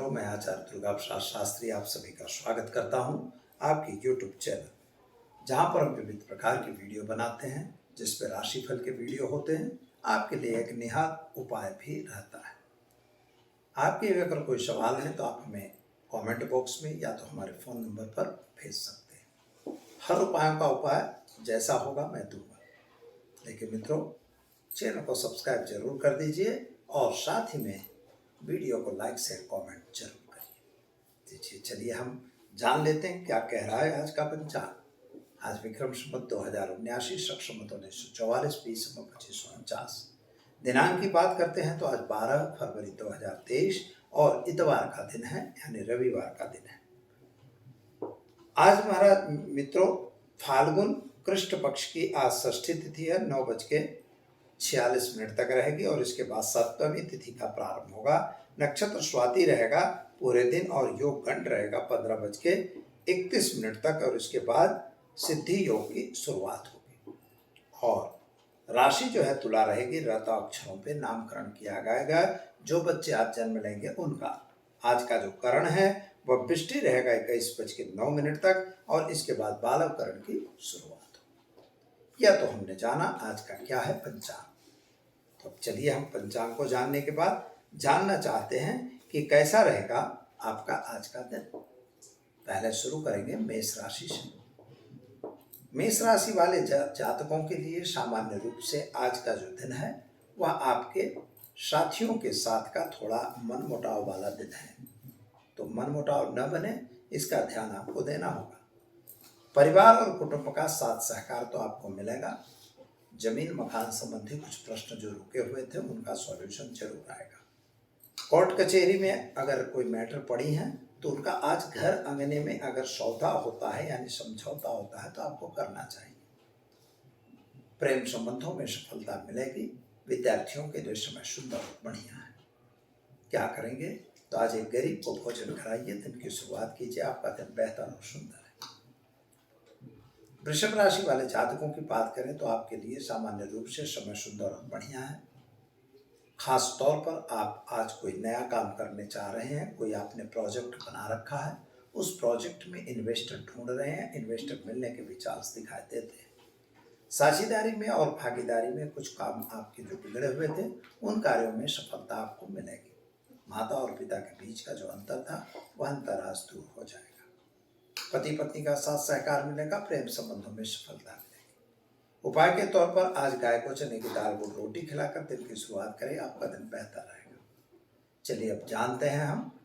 मित्रों, मैं आचार्य दुर्गा प्रसाद शास्त्री आप सभी का स्वागत करता हूं आपके YouTube चैनल, जहां पर हम विविध प्रकार की वीडियो बनाते हैं, जिसमें राशिफल के वीडियो होते हैं। आपके लिए एक निहात उपाय भी रहता है। आपके अगर कोई सवाल है तो आप हमें कमेंट बॉक्स में या तो हमारे फ़ोन नंबर पर भेज सकते हैं। हर उपायों का उपाय जैसा होगा मैं दूंगा। लेकिन मित्रों, चैनल को सब्सक्राइब जरूर कर दीजिए और साथ ही में वीडियो को लाइक शेयर कमेंट जरूर करिए। चलिए हम जान लेते हैं क्या कह रहा है आज का पंचांग। आज विक्रम संवत 2079 शक संवत 1944 बीस 2549 दिनांक की बात करते हैं तो आज 12 फरवरी 2023 और इतवार का दिन है, यानी रविवार का दिन है। आज हमारा मित्रों फाल्गुन कृष्ण पक्ष की आज षष्ठी तिथि है, 9:46 तक रहेगी और इसके बाद सप्तमी तिथि का प्रारंभ होगा। नक्षत्र स्वाति रहेगा पूरे दिन और योग गंड रहेगा 15:31 तक और इसके बाद सिद्धि योग की शुरुआत होगी। और राशि जो है तुला रहेगी। रता अक्षरों पे नामकरण किया जाएगा। जो बच्चे आज जन्म लेंगे उनका आज का जो करण है वह बिष्टि रहेगा 21:09 तक और इसके बाद बालव करण की शुरुआत। यह तो हमने जाना आज का क्या है पंचांग। तो अब चलिए हम पंचांग को जानने के बाद जानना चाहते हैं कि कैसा रहेगा आपका आज का दिन। पहले शुरू करेंगे मेष राशि से। मेष राशि वाले जातकों के लिए सामान्य रूप से आज का जो दिन है वह आपके साथियों के साथ का थोड़ा मनमुटाव वाला दिन है। तो मनमुटाव न बने इसका ध्यान आपको देना होगा। परिवार और कुटुंब का साथ सहकार तो आपको मिलेगा। जमीन मकान संबंधी कुछ प्रश्न जो रुके हुए थे उनका सॉल्यूशन जरूर आएगा। कोर्ट कचहरी में अगर कोई मैटर पड़ी है तो उनका आज घर अंगने में अगर सौदा होता है यानी समझौता होता है तो आपको करना चाहिए। प्रेम संबंधों में सफलता मिलेगी। विद्यार्थियों के लिए समय सुंदर और बढ़िया है। क्या करेंगे तो आज एक गरीब को भोजन कराइए, दिन की शुरुआत कीजिए, आपका दिन बेहतर और सुंदर है। वृषभ राशि वाले जातकों की बात करें तो आपके लिए सामान्य रूप से समय सुंदर और बढ़िया है। खास तौर पर आप आज कोई नया काम करने चाह रहे हैं, कोई आपने प्रोजेक्ट बना रखा है, उस प्रोजेक्ट में इन्वेस्टर ढूंढ रहे हैं, इन्वेस्टर मिलने के भी चांस दिखाई देते हैं। साझेदारी में और भागीदारी में कुछ काम आपके जो बिगड़े हुए थे उन कार्यों में सफलता आपको मिलेगी। माता और पिता के बीच का जो अंतर था वह अंतर आज दूर हो जाएगा। पति पत्नी का साथ सहकार मिलेगा। प्रेम संबंधों में सफलता मिलेगी। उपाय के तौर पर आज गाय को चने की दाल गुड़ रोटी खिलाकर दिन की शुरुआत करें, आपका दिन बेहतर रहेगा। चलिए अब जानते हैं हम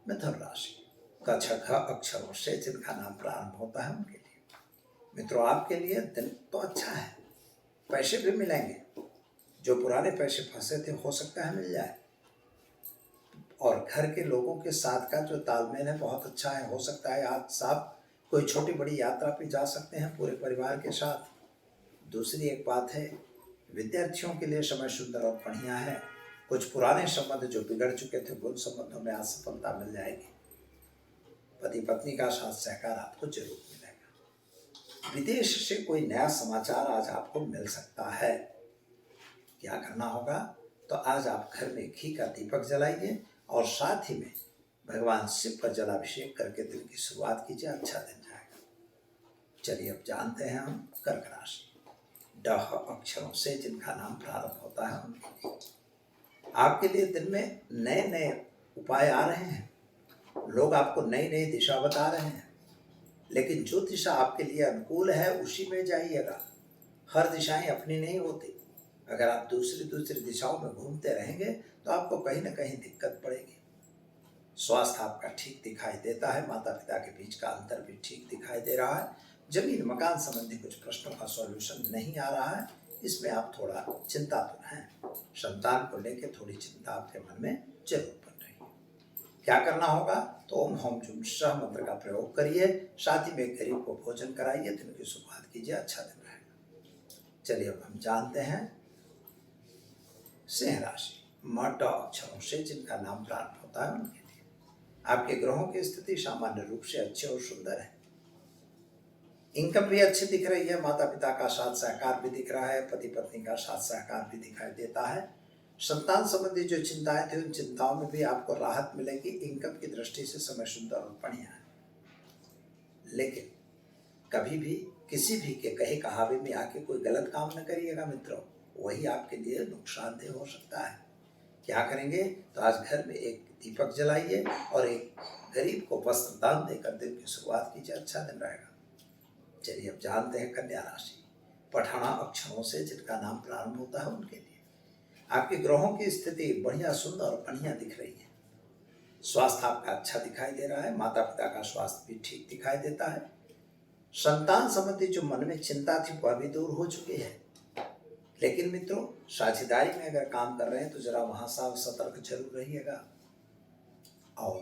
मिथुन राशि का 6 अक्षरों से जिनका नाम प्रारंभ होता है उनके लिए। मित्रों, आपके लिए दिन तो अच्छा है, पैसे भी मिलेंगे। जो पुराने पैसे फंसे थे हो सकता है मिल जाए। और घर के लोगों के साथ का जो तालमेल है बहुत अच्छा है। हो सकता है आज आप कोई छोटी बड़ी यात्रा पे जा सकते हैं पूरे परिवार के साथ। दूसरी एक बात है, विद्यार्थियों के लिए समय सुंदर और बढ़िया है। कुछ पुराने संबंध जो बिगड़ चुके थे उन संबंधों में आज सफलता मिल जाएगी। पति पत्नी का साथ सहकार आपको जरूर मिलेगा। विदेश से कोई नया समाचार आज आपको मिल सकता है। क्या करना होगा तो आज आप घर में घी का दीपक जलाइए और साथ ही में भगवान शिव का जलाभिषेक करके दिन की शुरुआत कीजिए, अच्छा दिन जाएगा। चलिए अब जानते हैं हम कर्क राशि। ड अक्षरों से जिनका नाम प्रारंभ होता है उनके लिए आपके लिए दिन में नए नए उपाय आ रहे हैं। लोग आपको नई नई दिशा बता रहे हैं, लेकिन जो दिशा आपके लिए अनुकूल है उसी में जाइएगा। हर दिशाएं अपनी नहीं होती। अगर आप दूसरी दिशाओं में घूमते रहेंगे तो आपको कहीं ना कहीं दिक्कत पड़ेगी। स्वास्थ्य आपका ठीक दिखाई देता है। माता पिता के बीच का अंतर भी ठीक दिखाई दे रहा है। जमीन मकान संबंधी कुछ प्रश्नों का सॉल्यूशन नहीं आ रहा है, इसमें आप थोड़ा चिंतातुर हैं। संतान को लेकर थोड़ी चिंता आपके मन में जरूर बन रही है। क्या करना होगा तो ओम होम जुम सह मंत्र का प्रयोग करिए, साथ ही में गरीब को भोजन कराइए, दिन की शुरुआत कीजिए, अच्छा दिन रहेगा। चलिए अब हम जानते हैं सिंह राशि। म ट अक्षरों से जिनका नाम प्रारंभ होता है उनके लिए आपके ग्रहों की स्थिति सामान्य रूप से अच्छी और सुंदर है। इनकम भी अच्छी दिख रही है। माता पिता का साथ सहकार भी दिख रहा है। पति पत्नी का साथ सहकार भी दिखाई देता है। संतान संबंधी जो चिंताएं थी उन चिंताओं में भी आपको राहत मिलेगी। इनकम की दृष्टि से समय सुंदर और बढ़िया है। लेकिन कभी भी किसी भी के कहे कहावे में आके कोई गलत काम न करिएगा मित्रों, वही आपके लिए नुकसानदेह हो सकता है। क्या करेंगे? तो आज घर में एक दीपक जलाइए और एक गरीब को वस्त्र दान देकर दिन की शुरुआत कीजिए, अच्छा दिन रहेगा। चलिए अब जानते हैं कन्या राशि। पठाना अक्षरों से जिनका नाम प्रारंभ होता है उनके लिए आपके ग्रहों की स्थिति बढ़िया सुंदर और बढ़िया दिख रही है। स्वास्थ्य आपका अच्छा दिखाई दे रहा है, माता पिता का स्वास्थ्य भी ठीक दिखाई देता है। संतान संबंधी जो मन में चिंता थी वह भी दूर हो चुकी है। लेकिन मित्रों, साझेदारी में अगर काम कर रहे हैं तो जरा वहां साव सतर्क जरूर रहिएगा। और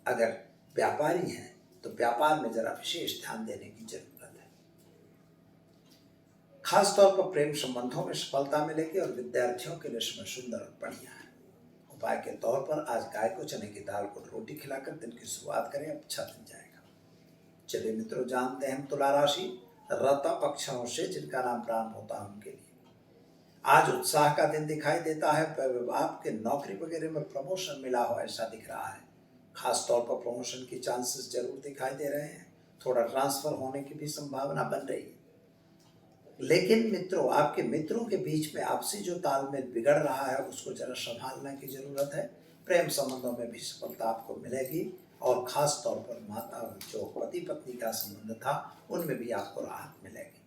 अगर व्यापारी हैं तो व्यापार में जरा विशेष ध्यान देने की जरूरत है। खास तौर पर प्रेम संबंधों में सफलता मिलेगी और विद्यार्थियों के लिए समय सुंदर और बढ़िया है। उपाय के तौर पर आज गाय को चने की दाल को रोटी खिलाकर दिन की शुरुआत करें, अच्छा दिन जाएगा। चलिए मित्रों, जानते हैं तुला राशि। रतप अक्षरों से जिनका नाम प्रारंभ होता है उनके लिए आज उत्साह का दिन दिखाई देता है। आपके नौकरी वगैरह में प्रमोशन मिला हो ऐसा दिख रहा है। खास तौर पर प्रमोशन की चांसेस जरूर दिखाई दे रहे हैं। थोड़ा ट्रांसफर होने की भी संभावना बन रही है। लेकिन मित्रों, आपके मित्रों के बीच में आपसी जो तालमेल बिगड़ रहा है उसको जरा संभालने की जरूरत है। प्रेम संबंधों में भी सफलता आपको मिलेगी और खास तौर पर माता जो पति पत्नी का संबंध था उनमें भी आपको राहत मिलेगी।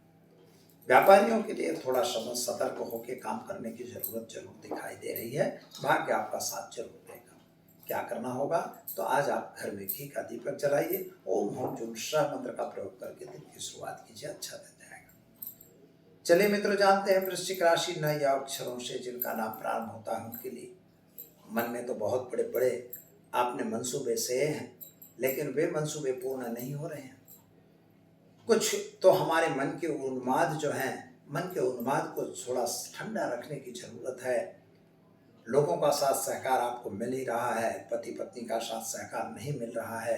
व्यापारियों के लिए थोड़ा समझ सतर्क होकर काम करने की जरूरत जरूर दिखाई दे रही है। भाग्य आपका साथ जरूर देगा। क्या करना होगा? तो आज आप घर में घी का दीपक जलाइए, ओम हम जुम शाह मंत्र का प्रयोग करके दिन की शुरुआत कीजिए, अच्छा दिन जाएगा। चलिए मित्रों, जानते हैं वृश्चिक राशि। न या अक्षरों से जिनका नाम प्रारंभ होता है उनके लिए मन में तो बहुत बड़े बड़े आपने मंसूबे से हैं, लेकिन वे मंसूबे पूर्ण नहीं हो रहे हैं। कुछ तो हमारे मन के उन्माद जो हैं, मन के उन्माद को थोड़ा ठंडा रखने की जरूरत है। लोगों का साथ सहकार आपको मिल ही रहा है, पति पत्नी का साथ सहकार नहीं मिल रहा है।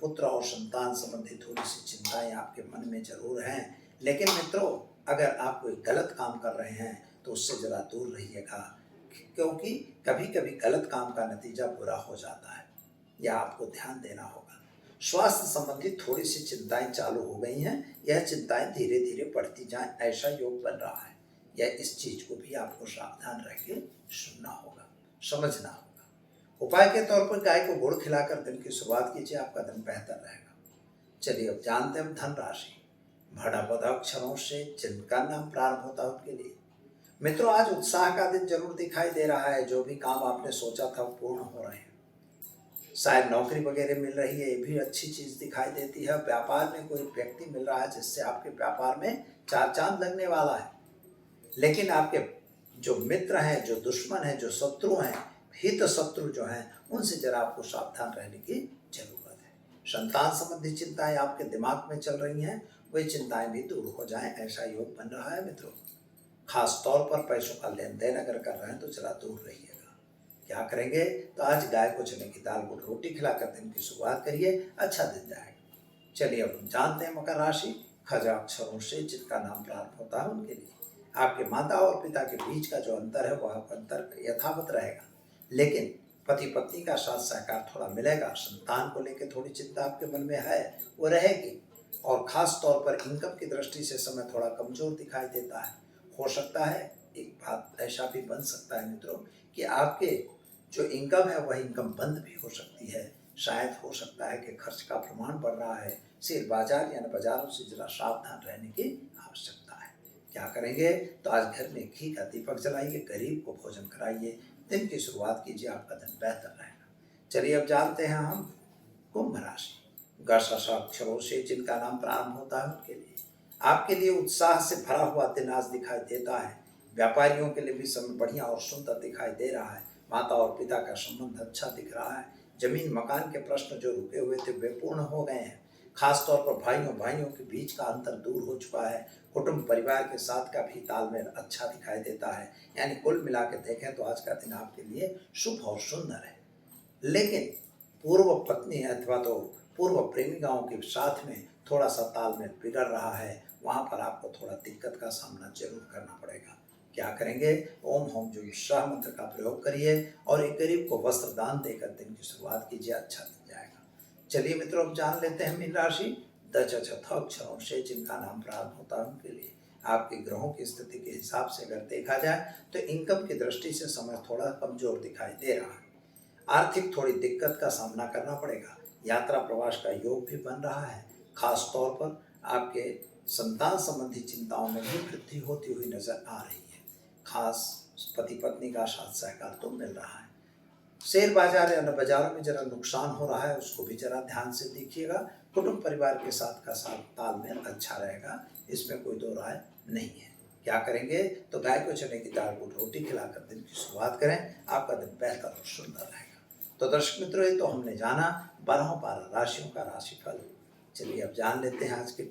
पुत्र और संतान संबंधी थोड़ी सी चिंताएं आपके मन में जरूर हैं। लेकिन मित्रों, अगर आप कोई गलत काम कर रहे हैं तो उससे जरा दूर रहिएगा, क्योंकि कभी कभी गलत काम का नतीजा बुरा हो जाता है। यह आपको ध्यान देना होगा। स्वास्थ्य संबंधी थोड़ी सी चिंताएं चालू हो गई हैं। यह चिंताएं धीरे धीरे बढ़ती जाएं ऐसा योग बन रहा है। यह इस चीज को भी आपको सावधान रह के सुनना होगा, समझना होगा। उपाय के तौर पर गाय को गुड़ खिलाकर दिन की शुरुआत कीजिए, आपका दिन बेहतर रहेगा। चलिए अब जानते हैं धन राशि। भड़ा पद अक्षरों से जिनका नाम प्रारंभ होता है उनके लिए मित्रों आज उत्साह का दिन जरूर दिखाई दे रहा है। जो भी काम आपने सोचा था वो पूर्ण हो रहे हैं। शायद नौकरी वगैरह मिल रही है, ये भी अच्छी चीज दिखाई देती है। व्यापार में कोई व्यक्ति मिल रहा है जिससे आपके व्यापार में चार चांद लगने वाला है। लेकिन आपके जो मित्र हैं, जो दुश्मन हैं, जो शत्रु हैं, हित शत्रु जो हैं, उनसे जरा आपको सावधान रहने की जरूरत है। संतान संबंधी चिंताएं आपके दिमाग में चल रही हैं, वे चिंताएं भी दूर हो जाएं ऐसा योग बन रहा है मित्रों। खास तौर पर पैसों का लेन देन अगर कर रहे हैं तो जरा दूर रहिएगा। क्या करेंगे? तो आज गाय को चने की दाल गुड़ रोटी खिलाकर दिन की शुरुआत करिए, अच्छा दिन जाएगा। चलिए अब हम जानते हैं मकर राशि। खजा अक्षरों से जिनका नाम प्रारंभ होता है उनके लिए आपके माता और पिता के बीच का जो अंतर है वह अंतर यथावत रहेगा। लेकिन पति पत्नी का साथ सहकार थोड़ा मिलेगा। संतान को लेकर थोड़ी चिंता आपके मन में है, वो रहेगी। और खास तौर पर इनकम की दृष्टि से समय थोड़ा कमजोर दिखाई देता है। हो सकता है एक बात ऐसा भी बन सकता है मित्रों कि आपके जो इनकम है वह इनकम बंद भी हो सकती है। शायद हो सकता है कि खर्च का प्रमाण बढ़ रहा है। शेयर बाजार या बाजारों से जरा सावधान रहने की आवश्यकता है। क्या करेंगे? तो आज घर में घी का दीपक जलाइए, गरीब को भोजन कराइए, दिन की शुरुआत कीजिए, आपका दिन बेहतर रहेगा। चलिए अब जानते हैं हम कुंभ राशि। ग अक्षरों से जिनका नाम प्रारंभ होता है उनके लिए आपके लिए उत्साह से भरा हुआ दिन आज दिखाई देता है। व्यापारियों के लिए भी समय बढ़िया और सुंदर दिखाई दे रहा है। माता और पिता का संबंध अच्छा दिख रहा है। जमीन मकान के प्रश्न जो रुके हुए थे वे पूर्ण हो गए हैं। खास तौर पर भाइयों के बीच का अंतर दूर हो चुका है। कुटुंब परिवार के साथ का भी तालमेल अच्छा दिखाई देता है। यानी कुल मिला के देखें तो आज का दिन आपके लिए शुभ और सुंदर है। लेकिन पूर्व पत्नी अथवा तो पूर्व प्रेमिकाओं के साथ में थोड़ा सा तालमेल बिगड़ रहा है। वहाँ पर आपको थोड़ा दिक्कत का सामना जरूर करना पड़ेगा। क्या करेंगे, ओम हम जुम शाह मंत्र का प्रयोग करिए और एक गरीब को वस्त्र दान देकर दिन की शुरुआत कीजिए, अच्छा दिन जाएगा। चलिए मित्रों, अब जान लेते हैं मीन राशि 10 अक्षरों से जिनका नाम प्रारंभ होता है उनके लिए आपके ग्रहों की स्थिति के हिसाब से अगर देखा जाए तो इनकम की दृष्टि से समय थोड़ा कमजोर दिखाई दे रहा है। आर्थिक थोड़ी दिक्कत का सामना करना पड़ेगा। यात्रा प्रवास का योग भी बन रहा है। खास तौर पर आपके संतान संबंधी चिंताओं में भी वृद्धि होती हुई नजर आ रही है। खास पति पत्नी का साथ सहकार तो मिल रहा है। शेयर बाजार या बाजारों में जरा नुकसान हो रहा है, उसको भी जरा ध्यान से देखिएगा। कुटुंब परिवार के साथ का साथ तालमेल अच्छा रहेगा, इसमें कोई दो राय नहीं है। क्या करेंगे, तो गाय को चने की दाल गुड़ रोटी खिलाकर दिन की शुरुआत करें, आपका दिन बेहतर और सुंदर रहेगा। तो दर्शक मित्रों, ये तो हमने जाना 12 राशियों का राशिफल। चलिए अब जान लेते हैं आज के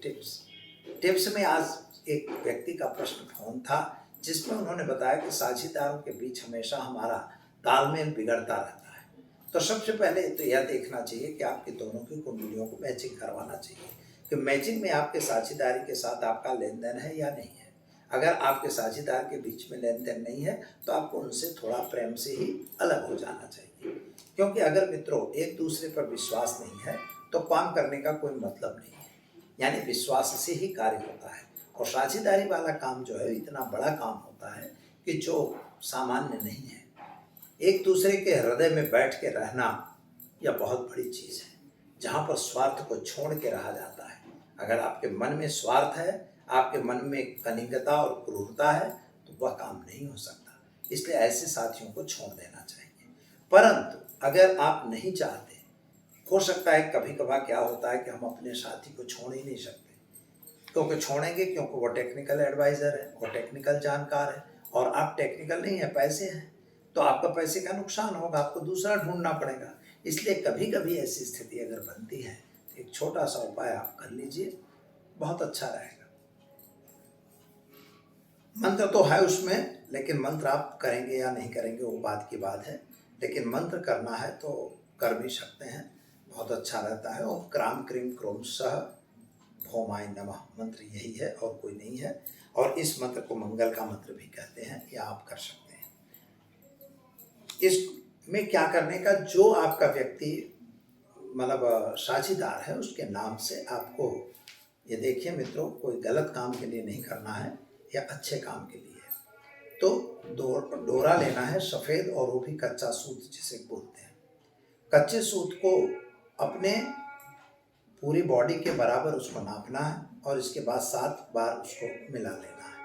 टिप्स में आज एक व्यक्ति का प्रश्न फोन था जिसमें उन्होंने बताया कि साझेदारों के बीच हमेशा हमारा तालमेल बिगड़ता रहता है। तो सबसे पहले तो यह देखना चाहिए कि आपकी दोनों की कुंडलियों को मैचिंग करवाना चाहिए कि मैचिंग में आपके साझेदारी के साथ आपका लेन देन है या नहीं है। अगर आपके साझेदार के बीच में लेन देन नहीं है तो आपको उनसे थोड़ा प्रेम से ही अलग हो जाना चाहिए, क्योंकि अगर मित्रों एक दूसरे पर विश्वास नहीं है तो काम करने का कोई मतलब नहीं है। यानी विश्वास से ही कार्य होता है और साझेदारी वाला काम जो है इतना बड़ा काम होता है कि जो सामान्य नहीं है। एक दूसरे के हृदय में बैठ के रहना यह बहुत बड़ी चीज़ है, जहाँ पर स्वार्थ को छोड़ के रहा जाता है। अगर आपके मन में स्वार्थ है, आपके मन में कनिंगता और क्रूरता है तो वह काम नहीं हो सकता। इसलिए ऐसे साथियों को छोड़ देना चाहिए। परंतु अगर आप नहीं चाहते, हो सकता है कभी कभार क्या होता है कि हम अपने साथी को छोड़ ही नहीं सकते, क्योंकि छोड़ेंगे क्योंकि वो टेक्निकल एडवाइज़र है, वो टेक्निकल जानकार है और आप टेक्निकल नहीं है, पैसे हैं, तो आपका पैसे का नुकसान होगा, आपको दूसरा ढूंढना पड़ेगा। इसलिए कभी कभी ऐसी स्थिति अगर बनती है तो एक छोटा सा उपाय आप कर लीजिए, बहुत अच्छा रहेगा। मंत्र तो है उसमें, लेकिन मंत्र आप करेंगे या नहीं करेंगे वो बात की बात है, लेकिन मंत्र करना है तो कर भी सकते हैं, बहुत अच्छा रहता है। ओम क्राम क्रीम क्रोम सह भौमाय नमः मंत्र यही है और कोई नहीं है, और इस मंत्र को मंगल का मंत्र भी कहते हैं, या आप कर सकते हैं। इसमें क्या करने का, जो आपका व्यक्ति मतलब साझेदार है उसके नाम से आपको, ये देखिए मित्रों, कोई गलत काम के लिए नहीं करना है या अच्छे काम के लिए। तो डोरा लेना है सफ़ेद, और वो भी कच्चा सूत जिसे बोलते हैं। कच्चे सूत को अपने पूरी बॉडी के बराबर उसको नापना है और इसके बाद 7 बार उसको मिला लेना है,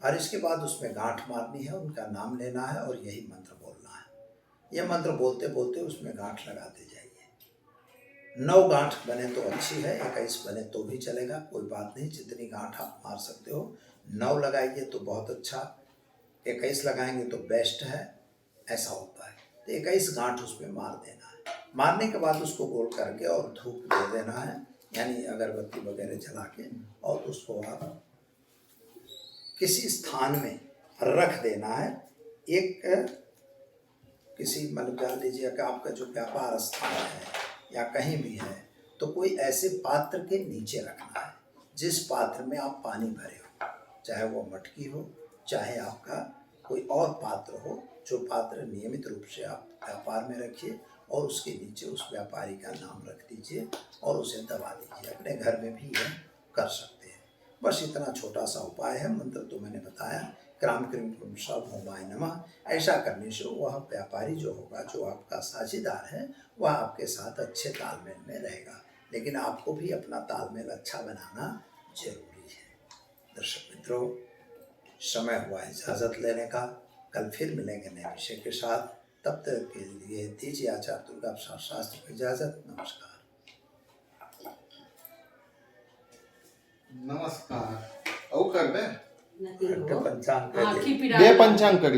और इसके बाद उसमें गांठ मारनी है, उनका नाम लेना है और यही मंत्र बोलना है। यह मंत्र बोलते बोलते उसमें गांठ लगाते जाइए। 9 गांठ बने तो अच्छी है, 21 बने तो भी चलेगा, कोई बात नहीं, जितनी गांठ आप मार सकते हो। 9 लगाइए तो बहुत अच्छा, 21 लगाएंगे तो बेस्ट है, ऐसा होता है। तो 21 गांठ उसमें मार देना है। मारने के बाद उसको गोल करके और धूप दे देना है, यानी अगरबत्ती वगैरह जला के, और उसको आप किसी स्थान में रख देना है। एक किसी मतलब जान लीजिए कि आपका जो व्यापार स्थान है या कहीं भी है, तो कोई ऐसे पात्र के नीचे रखना है जिस पात्र में आप पानी भरे हो, चाहे वो मटकी हो, चाहे आपका कोई और पात्र हो। जो पात्र नियमित रूप से आप व्यापार में रखिए और उसके नीचे उस व्यापारी का नाम रख दीजिए और उसे दबा दीजिए। अपने घर में भी यह कर सकते हैं। बस इतना छोटा सा उपाय है। मंत्र तो मैंने बताया, क्राम क्रीम क्रूम सा भौमाय नमः। ऐसा करने से वह व्यापारी जो होगा, जो आपका साझेदार है, वह आपके साथ अच्छे तालमेल में रहेगा। लेकिन आपको भी अपना तालमेल अच्छा बनाना जरूरी है। दर्शक मित्रों, समय हुआ इजाज़त लेने का। कल फिर मिलेंगे नए विषय के साथ। तब तक के लिए दीजिए आचार्य दुर्गा प्रसाद शास्त्री को इजाज़त। नमस्कार। नमस्कार। और कर दे पंचांग कर दे। बे पंचांग कर